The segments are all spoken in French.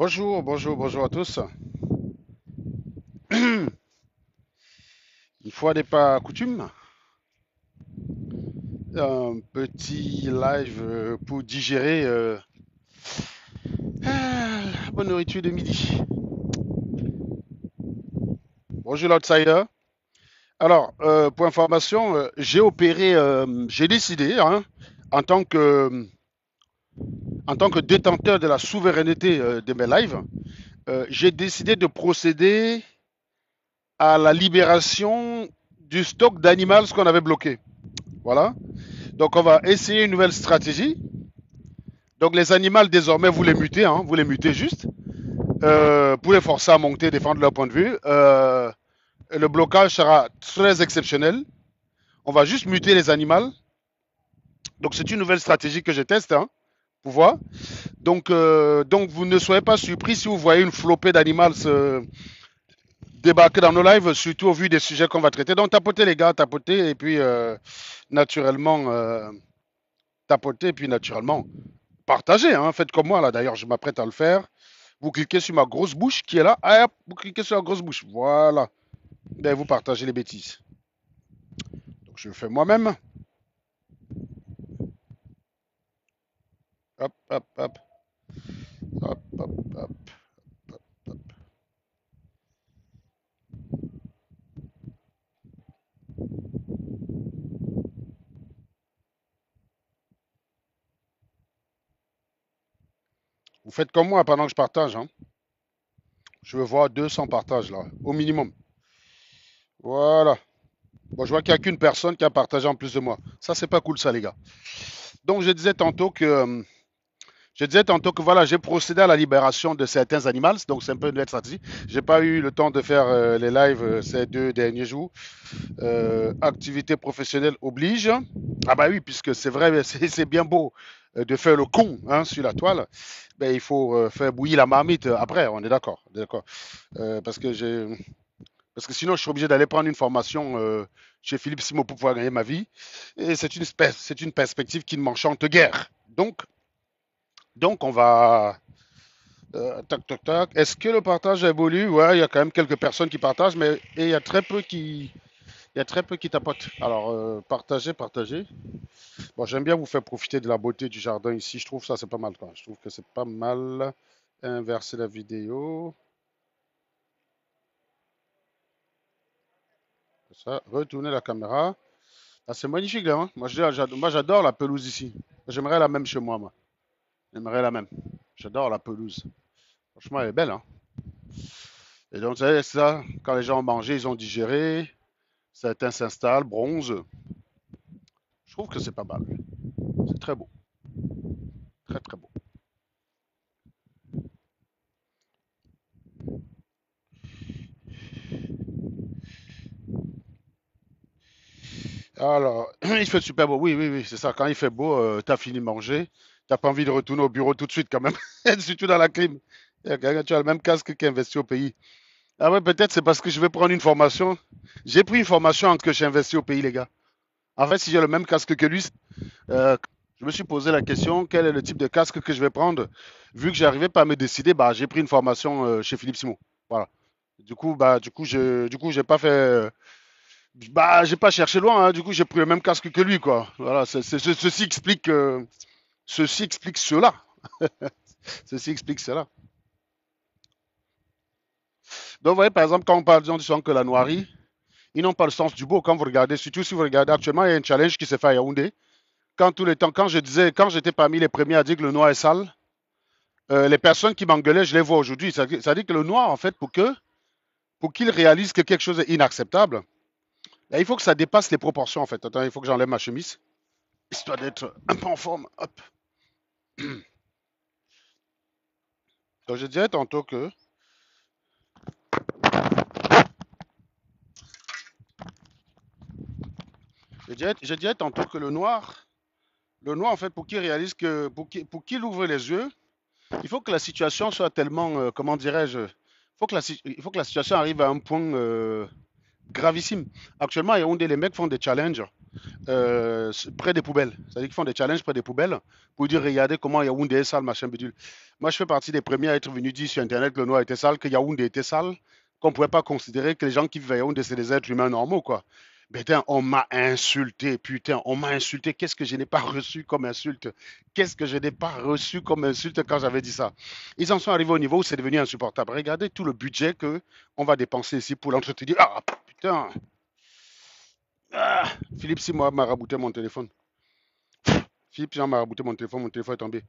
Bonjour, bonjour, bonjour à tous. Une fois n'est pas coutume, un petit live pour digérer la bonne nourriture de midi. Bonjour l'outsider. Alors, pour information, j'ai décidé, hein, en tant que, en tant que détenteur de la souveraineté de mes lives, j'ai décidé de procéder à la libération du stock d'animaux qu'on avait bloqué. Voilà. Donc, on va essayer une nouvelle stratégie. Donc les animaux, désormais, vous les mutez juste, pour les forcer à monter, défendre leur point de vue. Le blocage sera très exceptionnel. On va juste muter les animaux. Donc c'est une nouvelle stratégie que je teste, hein, pour voir. Donc vous ne soyez pas surpris si vous voyez une flopée d'animaux se débarquer dans nos lives, surtout au vu des sujets qu'on va traiter. Donc tapotez les gars, tapotez, et puis naturellement, tapotez, et puis naturellement, partagez, hein, faites comme moi là, d'ailleurs je m'apprête à le faire. Vous cliquez sur ma grosse bouche qui est là. Ah, hop, vous cliquez sur la grosse bouche. Voilà. Et vous partagez les bêtises. Donc je le fais moi-même. Hop, hop, hop. Hop, hop, hop, hop, hop. Vous faites comme moi pendant que je partage, hein. Je veux voir 200 partages là, au minimum. Voilà. Bon, je vois qu'il n'y a qu'une personne qui a partagé en plus de moi. Ça, c'est pas cool, ça, les gars. Donc, je disais tantôt que voilà, j'ai procédé à la libération de certains animaux, donc c'est un peu une nouvelle stratégie. J'ai pas eu le temps de faire les lives ces 2 derniers jours. Activité professionnelle oblige. Ah bah oui, puisque c'est vrai, c'est bien beau de faire le con, hein, sur la toile. Ben, il faut faire bouillir la marmite après, on est d'accord. D'accord. Parce que parce que sinon, je suis obligé d'aller prendre une formation chez Philippe Simo pour pouvoir gagner ma vie. Et c'est une perspective qui ne m'enchante guère. Donc on va. Tac, tac, tac. Est-ce que le partage évolue? Ouais, il y a quand même quelques personnes qui partagent, mais et il y a très peu qui tapotent. Alors, partagez, partagez. Bon, j'aime bien vous faire profiter de la beauté du jardin ici. Je trouve ça, c'est pas mal, quoi. Je trouve que c'est pas mal. Inverser la vidéo. Ça, retourner la caméra. Ah, c'est magnifique, là, hein. Moi, j'adore la pelouse ici. J'aimerais la même chez moi, moi. J'aimerais la même. J'adore la pelouse. Franchement, elle est belle, hein. Et donc, c'est ça. Quand les gens ont mangé, ils ont digéré. Certains s'installent, bronze. Je trouve que c'est pas mal. C'est très beau. Très, très beau. Alors, il fait super beau. Oui, oui, oui, c'est ça. Quand il fait beau, t'as fini de manger. T'as pas envie de retourner au bureau tout de suite quand même. Surtout dans la clim. Tu as le même casque qui investi au pays. Ah ouais, peut-être c'est parce que je vais prendre une formation. J'ai pris une formation en que j'ai investi au pays, les gars. En fait, si j'ai le même casque que lui, euh, je me suis posé la question, quel est le type de casque que je vais prendre? Vu que j'arrivais pas à me décider, bah, j'ai pris une formation chez Philippe Simon. Voilà. Du coup, j'ai pas fait, bah, j'ai pas cherché loin, hein. Du coup, j'ai pris le même casque que lui, quoi. Voilà, ceci explique cela. Ceci explique cela. Donc, vous voyez, par exemple, quand on parle, disons, du son que la noirie, ils n'ont pas le sens du beau. Quand vous regardez, surtout si vous regardez actuellement, il y a un challenge qui s'est fait à Yaoundé. Quand tout le temps, quand j'étais parmi les premiers à dire que le noir est sale, les personnes qui m'engueulaient, je les vois aujourd'hui. Ça dit que le noir, en fait, pour qu'il réalise que quelque chose est inacceptable, là, il faut que ça dépasse les proportions, en fait. Attends, il faut que j'enlève ma chemise, histoire d'être un peu en forme. Hop. Donc, je disais tantôt que je disais tantôt que le noir, en fait, pour qu'il réalise que, pour qu'il ouvre les yeux, il faut que la situation soit tellement, comment dirais-je, il faut que la situation arrive à un point gravissime. Actuellement, il y a des les mecs font des challenges. près des poubelles. C'est-à-dire qu'ils font des challenges près des poubelles pour dire regardez comment Yaoundé est sale, machin bidule. Moi, je fais partie des premiers à être venus dire sur Internet que le noir était sale, que Yaoundé était sale, qu'on ne pouvait pas considérer que les gens qui vivent à Yaoundé, c'est des êtres humains normaux, quoi. Putain, on m'a insulté, putain, on m'a insulté. Qu'est-ce que je n'ai pas reçu comme insulte? Qu'est-ce que je n'ai pas reçu comme insulte quand j'avais dit ça? Ils en sont arrivés au niveau où c'est devenu insupportable. Regardez tout le budget que on va dépenser ici pour l'entretenir. Ah, putain! Ah, Philippe, si moi m'a rabouté mon téléphone. Philippe Jean m'a rabouté mon téléphone est tombé.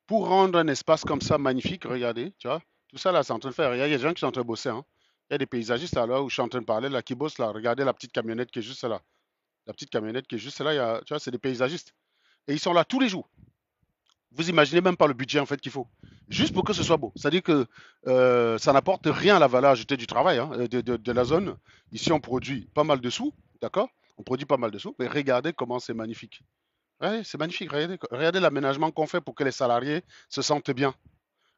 Pour rendre un espace comme ça magnifique, regardez, tu vois, tout ça là, c'est en train de faire. Il y a des gens qui sont en train de bosser, hein. Il y a des paysagistes là, où je suis en train de parler, là, qui bossent là. Regardez la petite camionnette qui est juste là. La petite camionnette qui est juste là, tu vois, c'est des paysagistes. Et ils sont là tous les jours. Vous imaginez même pas le budget en fait qu'il faut. Juste pour que ce soit beau. C'est-à-dire que ça n'apporte rien à la valeur ajoutée du travail, hein, de la zone. Ici, on produit pas mal de sous, d'accord? On produit pas mal de sous, mais regardez comment c'est magnifique. Ouais, c'est magnifique. Regardez l'aménagement qu'on fait pour que les salariés se sentent bien.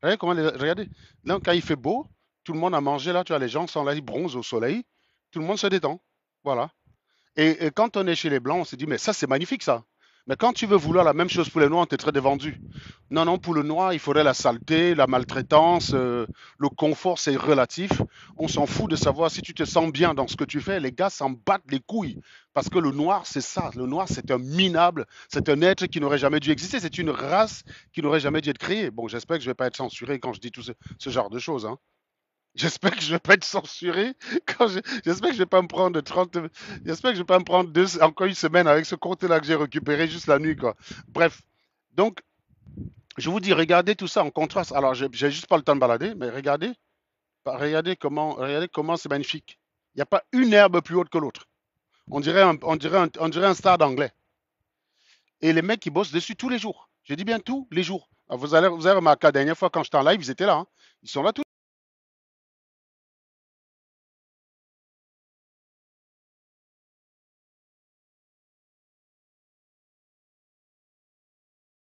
Regardez. Là, quand il fait beau, tout le monde a mangé là, tu vois, les gens sont là, ils bronzent au soleil, tout le monde se détend. Voilà. Et quand on est chez les Blancs, on se dit, mais ça, c'est magnifique, ça. Mais quand tu veux vouloir la même chose pour les Noirs, on t'est très dévendu. Non, non, pour le Noir, il faudrait la saleté, la maltraitance, le confort, c'est relatif. On s'en fout de savoir si tu te sens bien dans ce que tu fais. Les gars s'en battent les couilles. Parce que le Noir, c'est ça. Le Noir, c'est un minable. C'est un être qui n'aurait jamais dû exister. C'est une race qui n'aurait jamais dû être créée. Bon, j'espère que je ne vais pas être censuré quand je dis tout ce genre de choses, hein. J'espère que je vais pas être censuré j'espère que je vais pas me prendre 30. J'espère que je vais pas me prendre encore une semaine avec ce compte-là que j'ai récupéré juste la nuit, quoi. Bref. Donc, je vous dis, regardez tout ça en contraste. Alors, j'ai juste pas le temps de balader, mais regardez comment c'est magnifique. Il n'y a pas une herbe plus haute que l'autre. On dirait un stade anglais. Et les mecs qui bossent dessus tous les jours. Je dis bien tous les jours. Alors, vous avez remarqué la dernière fois quand j'étais en live, ils étaient là, hein. Ils sont là tous